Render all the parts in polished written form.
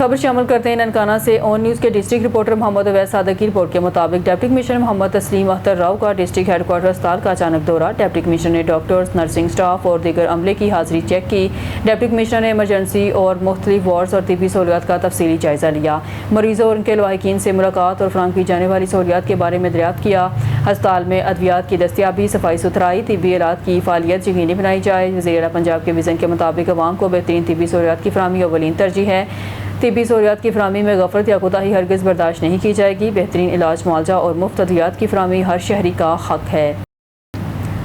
خبر شامل کرتے ہیں ننکانہ سے اون نیوز کے ڈسٹرکٹ رپورٹر محمد اویس صادق کی رپورٹ کے مطابق ڈپٹی کمشنر محمد تسلیم اختر راؤ کا ڈسٹرکٹ ہیڈ کوارٹر اسپتال کا اچانک دورہ. ڈپٹی کمشنر نے ڈاکٹرز، نرسنگ سٹاف اور دیگر عملے کی حاضری چیک کی. ڈپٹی کمشنر نے ایمرجنسی اور مختلف وارڈز اور طبی سہولیات کا تفصیلی جائزہ لیا. مریضوں اور ان کے لواحقین سے ملاقات اور فراہم کی جانے والی سہولیات کے بارے میں دریافت کیا. ہسپتال میں ادویات کی دستیابی، صفائی ستھرائی، طبی آلات کی فعالیت یقینی بنائی جائے. وزیر اعلیٰ پنجاب کے وژن کے مطابق عوام کو بہترین طبی سہولیات کی فراہمی اولین ترجیح ہے. طبی سہولیات کی فراہمی میں غفلت یا کوتاہی ہرگز برداشت نہیں کی جائے گی. بہترین علاج، معالجہ اور مفت ادویات کی فراہمی ہر شہری کا حق ہے.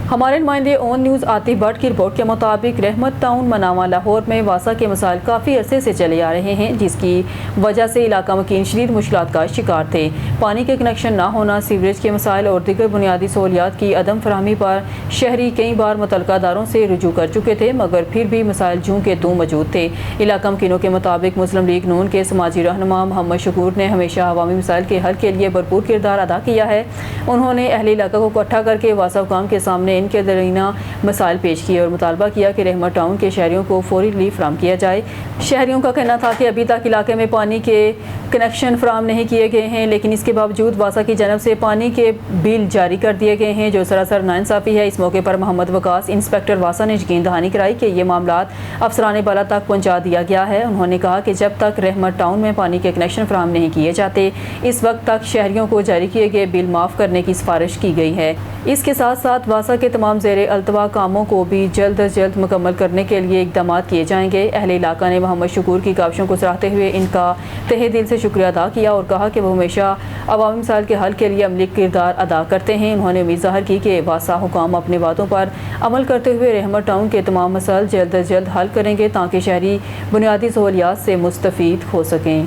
ہمارے نمائندے اون نیوز عاطف بٹ کی رپورٹ کے مطابق رحمت ٹاؤن مناواں لاہور میں واسا کے مسائل کافی عرصے سے چلے آ رہے ہیں، جس کی وجہ سے علاقہ مکین شدید مشکلات کا شکار تھے. پانی کے کنیکشن نہ ہونا، سیوریج کے مسائل اور دیگر بنیادی سہولیات کی عدم فراہمی پر شہری کئی بار متعلقہ اداروں سے رجوع کر چکے تھے، مگر پھر بھی مسائل جوں کے توں موجود تھے. علاقہ مکینوں کے مطابق مسلم لیگ نون کے سماجی رہنما محمد شکور نے ہمیشہ عوامی مسائل کے حل کے لیے بھرپور کردار ادا کیا ہے. انہوں نے اہل علاقہ کو اکٹھا کر کے واسا حکام کے سامنے ان کے درینہ مسائل پیش کیے اور مطالبہ کیا کہ رحمت ٹاؤن کے شہریوں کو فوری ریلیف فراہم کیا جائے. شہریوں کا کہنا تھا کہ ابھی تک علاقے میں پانی کے کنیکشن فراہم نہیں کیے گئے ہیں، لیکن اس کے باوجود واسا کی جانب سے پانی کے بل جاری کر دیے گئے ہیں، جو سراسر ناانصافی ہے. اس موقع پر محمد وقاص انسپکٹر واسا نے یقین دہانی کرائی کہ یہ معاملات افسران بالا تک پہنچا دیا گیا ہے. انہوں نے کہا کہ جب تک رحمت ٹاؤن میں پانی کے کنیکشن فراہم نہیں کیے جاتے، اس وقت تک شہریوں کو جاری کیے گئے بل معاف کرنے کی سفارش کی گئی ہے. اس کے ساتھ ساتھ واسا کے تمام زیر التوا کاموں کو بھی جلد از جلد مکمل کرنے کے لیے اقدامات کیے جائیں گے. اہل علاقہ نے محمد شکور کی کاوشوں کو سراہتے ہوئے ان کا تہہ دل سے شکریہ ادا کیا اور کہا کہ وہ ہمیشہ عوامی مسائل کے حل کے لیے عملی کردار ادا کرتے ہیں. انہوں نے امید ظاہر کی کہ واسا حکام اپنے وعدوں پر عمل کرتے ہوئے رحمت ٹاؤن کے تمام مسائل جلد از جلد حل کریں گے تاکہ شہری بنیادی سہولیات سے مستفید ہو سکیں.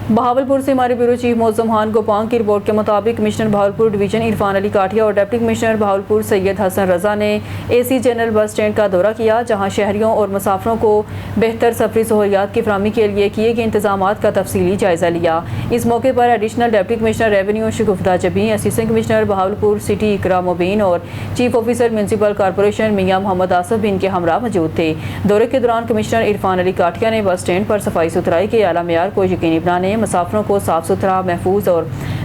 بہاولپور سے ہمارے بیورو چیف معظم خان گوپانگ کی رپورٹ کے مطابق کمشنر بہاولپور ڈویژن عرفان علی کاٹیا اور ڈپٹی کمشنر بہاولپور سید حسن رضا نے اے سی جنرل بس اسٹینڈ کا دورہ کیا، جہاں شہریوں اور مسافروں کو بہتر سفری سہولیات کی فراہمی کے لیے کیے گئے انتظامات کا تفصیلی جائزہ لیا. اس موقع پر ایڈیشنل ڈپٹی کمشنر ریونیو شگفتہ Jabeen, assistant commissioner Bahawalpur city اقرا مبین اور چیف آفیسر میونسپل کارپوریشن میاں محمد آصف بھی ان کے ہمراہ موجود تھے. دورے کے دوران کمشنر عرفان علی کاٹیا نے بس اسٹینڈ پر صفائی ستھرائی کے اعلیٰ معیار کو یقینی بنانے، مسافروں کو صاف ستھرا، محفوظ اور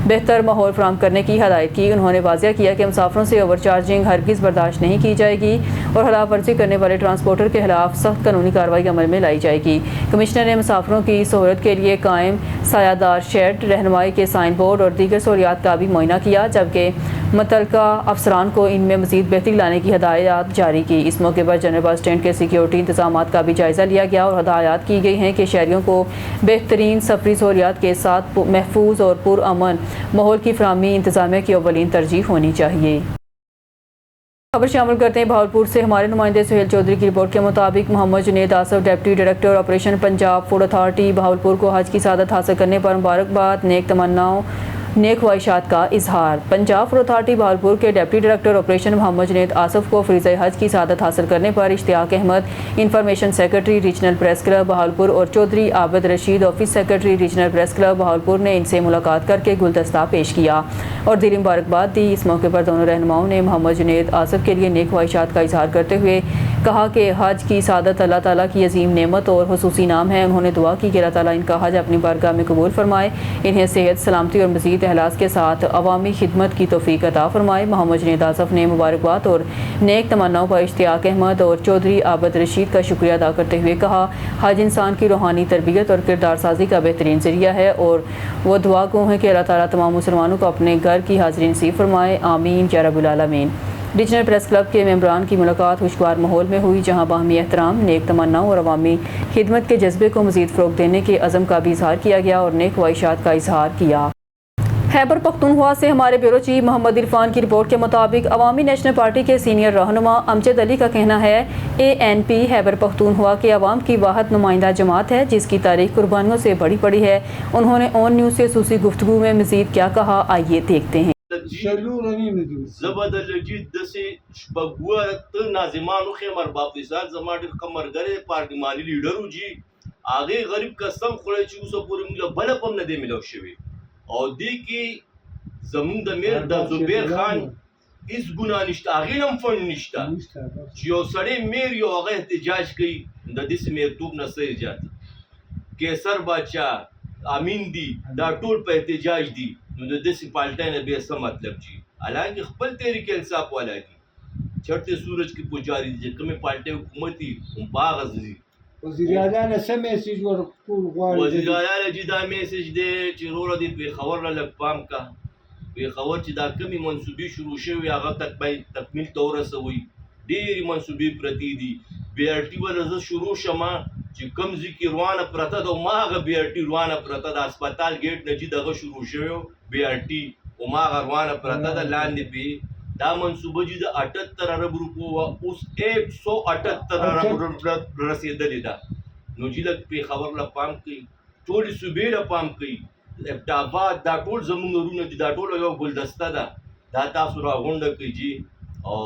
بہتر ماحول فراہم کرنے کی ہدایت کی. انہوں نے واضح کیا کہ مسافروں سے اوور چارجنگ ہرگز برداشت نہیں کی جائے گی اور خلاف ورزی کرنے والے ٹرانسپورٹر کے خلاف سخت قانونی کارروائی عمل میں لائی جائے گی. کمشنر نے مسافروں کی سہولت کے لیے قائم سایہ دار شیڈ، رہنمائی کے سائن بورڈ اور دیگر سہولیات کا بھی معائنہ کیا، جبکہ متعلقہ افسران کو ان میں مزید بہتری لانے کی ہدایات جاری کی. اس موقع پر جنرل بس اسٹینڈ کے سیکیورٹی انتظامات کا بھی جائزہ لیا گیا اور ہدایات کی گئی ہیں کہ شہریوں کو بہترین سفری سہولیات کے ساتھ محفوظ اور پرامن ماحول کی فراہمی انتظامیہ کی اولین ترجیح ہونی چاہیے. خبر شامل کرتے ہیں بہاولپور سے ہمارے نمائندے سہیل چودھری کی رپورٹ کے مطابق Muhammad Junaid Asif deputy director operation Punjab food authority Bahawalpur کو حج کی سعادت حاصل کرنے پر مبارکباد، نیک تمناؤں، نیک خواہشات کا اظہار. پنجاب فوڈ اتھارٹی بہاولپور کے deputy director operation Muhammad Junaid Asif کو فریضہ حج کی سعادت حاصل کرنے پر Ishtiaq Ahmed information secretary regional press club Bahawalpur اور Chaudhry Abid Rashid office secretary regional press club Bahawalpur نے ان سے ملاقات کر کے گلدستہ پیش کیا اور دلی مبارکباد دی. اس موقع پر دونوں رہنماؤں نے محمد جنید آصف کے لیے نیک خواہشات کا اظہار کرتے ہوئے کہا کہ حج کی سعادت اللہ تعالیٰ کی عظیم نعمت اور خصوصی نام ہے. انہوں نے دعا کی کہ اللہ تعالیٰ ان کا حج اپنی بارگاہ میں قبول فرمائے، انہیں صحت، سلامتی اور مزید اخلاص کے ساتھ عوامی خدمت کی توفیق عطا فرمائے. محمد جنید آصف نے مبارکباد اور نیک تمناؤں پر اشتیاق احمد اور چودھری عابد رشید کا شکریہ ادا کرتے ہوئے کہا حج انسان کی روحانی تربیت اور کردار سازی کا بہترین ذریعہ ہے اور وہ دعا گو ہیں کہ اللہ تعالیٰ تمام مسلمانوں کو اپنے گھر کی حاضری نصیب فرمائے، آمین یا رب العالمین. ریجنل پریس کلب کے ممبران کی ملاقات خوشگوار ماحول میں ہوئی، جہاں باہمی احترام، نیک تمناؤں اور عوامی خدمت کے جذبے کو مزید فروغ دینے کے عزم کا بھی اظہار کیا گیا اور نیک خواہشات کا اظہار کیا. خیبر پختونخوا سے ہمارے بیورو چیف محمد عرفان کی رپورٹ کے مطابق عوامی نیشنل پارٹی کے سینئر رہنما امجد علی کا کہنا ہے ANP خیبر پختونخوا کے عوام کی واحد نمائندہ جماعت ہے جس کی تاریخ قربانیوں سے بڑی پڑی ہے. انہوں نے اون نیوز سے خصوصی گفتگو میں مزید کیا کہا، آئیے دیکھتے ہیں. زبد لجید دسی شپگوت نازمانو خیمر باپتیسان زمان دیر کمر گره پارلیمانی لیڈرو جی آگه غریب کستم خوڑے چی اسا پوری مولا بلا پم نده ملو شوی اور دی کی زمون دا میر دا زبیر خان اس گناہ نشتا آگه نم فن نشتا چیو سڑے میر یو آگه احتجاج کئی دا دیس میر توب نصر جاتا کیسر بادشاہ امین دی دا ټول په احتجاج دي نو د داسې پالټۍ نه بیا څه مطلب جي حالانکه خپل تحریک انصاف والا دي چرته سورج کې پجاری دي کومې پالټۍ حکومت دي هم باغ دي وزیر اعلی نه څه میسج ورکول غواړي وزیر اعلی جی دا میسج دی چې وروره دې پېښور له لږ پام کا پېښور چې دا کمې منصوبې شروع شوي هغه تکمیل ته ورسوئ ډېرې منصوبې پرتې دي بی آر ټي وله زه شروع شمه چې کوم ځای کې روانه پرته ده هماغه بی آر ټي روانه پرته ده هسپتال ګیټ نه چې دغه شروع شوی بی آر ټي هماغه روانه پرته ده لاندې پې دا منصوبه چې د 78 ارب روپو وه اوس 178 ارب رسېدلې ده نو چې لږ پېښور له پام کوي ټولې صوبې له پام کوي ابټاباد دا ټول زموږ ورونه دي دا ټوله یو ګلدسته ده دا تاسو راغونډه کوي جي او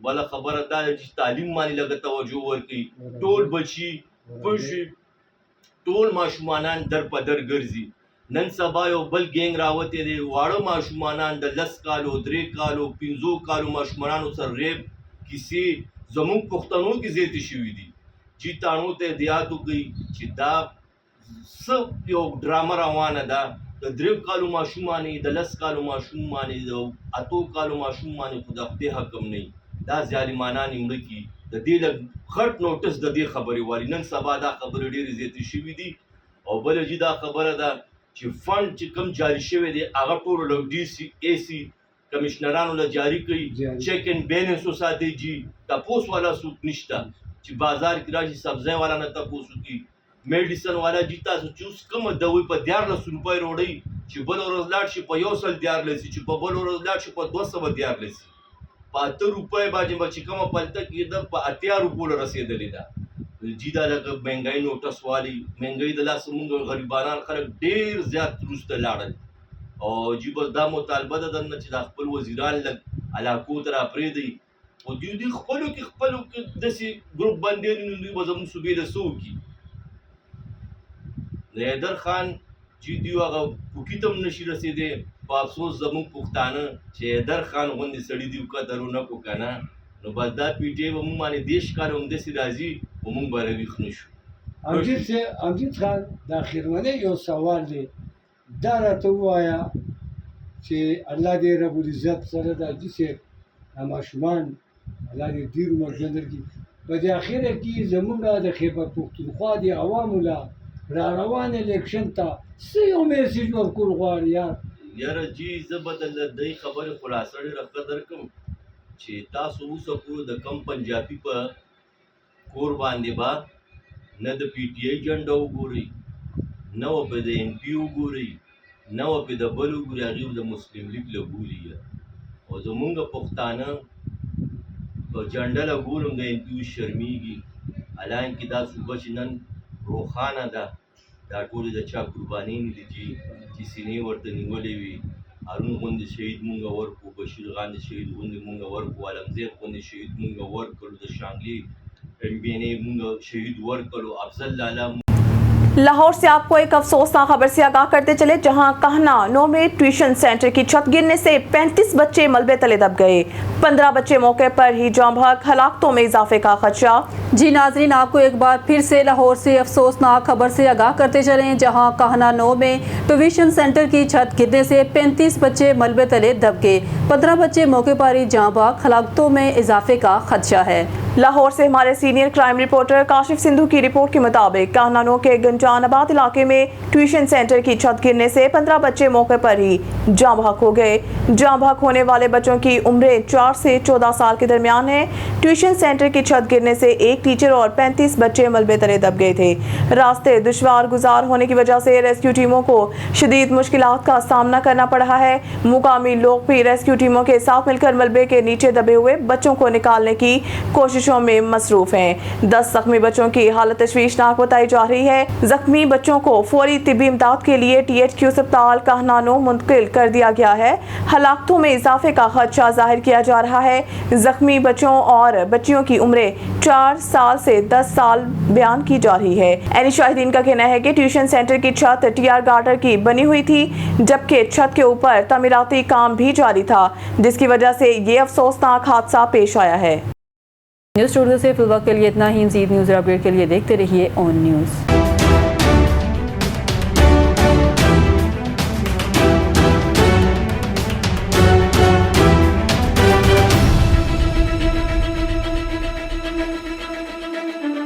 بله خبره دا ده چې تعلیم باندې لږه توجه ورکوي ټول بچي پوه شوي ټول ماشومانان در په در ګرځي نن سبا یو بل ګینګ راوتی دی واړه ماشومانان د 10 کالو 3 کالو 15 کالو ماشومانانو سره ریپ کیسې زموږ پښتنو کې زیاتې شوي دي چې تاڼو ته احتیاط وکړي چې دا څه یو ډرامه روانه ده د 3 کالو ماشوم باندې د 10 کالو ماشوم باندې د 8 کالو ماشوم باندې خو د خدای حکم نه دا ظالمانان یې مړه کړي د دې لږ غټ نوټس د دې خبرې والي نن سبا دا خبرې ډېرې زیاتې شوي دي او بله جي دا خبره ده چې فنډ چې کوم جاري شوی دی هغه ټولو له ډي سي اے سی کمشنرانو له جاري کوي چیک اینډ بیلنس وساتئ جي تپوس والا څوک نشته چې بازار کې راشي سبزۍ والا نه تپوس وکړي میډیسن والا جي تاسو چې اوس کومه دوی په 1400 روپۍ روړئ چې بله ورځ لاړ شي په 114 شي چې په بله ورځ لاړ شي په 214 شي په 8 روپۍ باندې به چې کومه پلته کېده په 80 روپو له رسېدلې ده جي دا لکه مهنګایي نوټس والي مهنګایي د لاسه مونږ غریبانان خلک ډېر زیات وروسته لاړل او جي بس دا مطالبه ده درنه چې دا خپل وزیران لږ علاقو ته راپرېږدئ خو دوی خپلو کې داسې ګروپ بندې دي نو دوی به زموږ صوبې له څه وکړي د حیدر خان چې دوی هغه کوکي ته هم نشي رسېدی په افسوس زموږ پښتانه چې حیدر خان غوندې سړي دوی قدر ونه کړو که نه نو بس دا پی ټی آی به موږ باندې 10 کاله همداسې راځي خو موږ به راویښ نه شو امجد خان دا خیرمنۍ یو سوال دی دا راته ووایه چې الله دې رب العزت سره دا حاجي صاحب دا ماشومان الله دې ډېر عمر ژوند درکړي په دې اخره کې زموږ د خیبر پښتونخوا د عوامو له را روان الیکشن ته څه یو میسج ورکول غواړي یاره جي زه به د دې خبرې خلاصه ډېره ښه درکړم چې تاسو اوسه پورې د کم پنجابي په کور باندې به نه د پی ټي آی جنډه وګورئ نه به د ایم پي وګورئ نه به د بل وګورئ هغې د مسلم لیګ له بولي او زمونږ پښتانه په جنډه له ګورم د ایم پي اوس شرمېږي حالانکې دا صوبه چې نن روښانه ده دا ټولې د چا قربانۍ نه دي چې سینې ورته نیولې وي هارون غوندې شهید مونږ ورکړو بشیر غاندې شهید غوندې مونږ ورکړو عالمزیر غوندې شهید مونږ ورکړو د شانګلي ایم بی این اے مونږ شهید ورکړو افضل لالا لاہور سے آپ کو ایک افسوسناک خبر سے آگاہ کرتے چلے جہاں کہنا نو میں ٹیوشن سینٹر کی چھت گرنے سے 35 بچے ملبے تلے دب گئے 15 بچے موقع پر ہی جام بھاگ ہلاکتوں میں اضافے کا خدشہ جی ناظرین آپ کو ایک بار پھر سے لاہور سے افسوسناک خبر سے آگاہ کرتے چلیں جہاں کہنا نو میں ٹیوشن سینٹر کی چھت گرنے سے 35 بچے ملبے تلے دب گئے 15 بچے موقع پر ہی جام بھاگ ہلاکتوں میں اضافے کا خدشہ ہے لاہور سے ہمارے senior crime reporter Kashif Sindhu کی رپورٹ کے مطابق کہنانو کے گنجان آباد علاقے میں ٹیوشن سینٹر کی چھت گرنے سے 15 بچے موقع پر ہی جاں بحق ہو گئے جاں بحق ہونے والے بچوں کی عمریں 4 سے 14 سال کے درمیان ہیں ٹیوشن سینٹر کی چھت گرنے سے ایک ٹیچر اور 35 بچے ملبے تلے دب گئے تھے راستے دشوار گزار ہونے کی وجہ سے ریسکیو ٹیموں کو شدید مشکلات کا سامنا کرنا پڑا ہے مقامی لوگ بھی ریسکیو ٹیموں کے ساتھ مل کر ملبے کے نیچے دبے ہوئے بچوں کو نکالنے کی کوششوں میں مصروف ہیں 10 زخمی بچوں کی حالت تشویشناک بتائی جا رہی ہے زخمی بچوں کو فوری طبی امداد کے لیے ٹی ایچ کیو اسپتال کہنانو منتقل کر دیا گیا ہے ہلاکتوں میں اضافے کا خدشہ ظاہر کیا جا رہا ہے زخمی بچوں اور بچیوں کی عمریں 4 سال سے 10 سال بیان کی جا رہی ہے عینی شاہدین کا کہنا ہے کہ ٹیوشن سینٹر کی چھت ٹی آر گارڈر کی بنی ہوئی تھی جبکہ چھت کے اوپر تعمیراتی کام بھی جاری تھا جس کی وجہ سے یہ افسوسناک حادثہ پیش آیا ہے نیوز اسٹوڈیو سے فی الوقت کے لیے اتنا ہی مزید نیوز اپڈیٹ کے لیے دیکھتے رہیے اون نیوز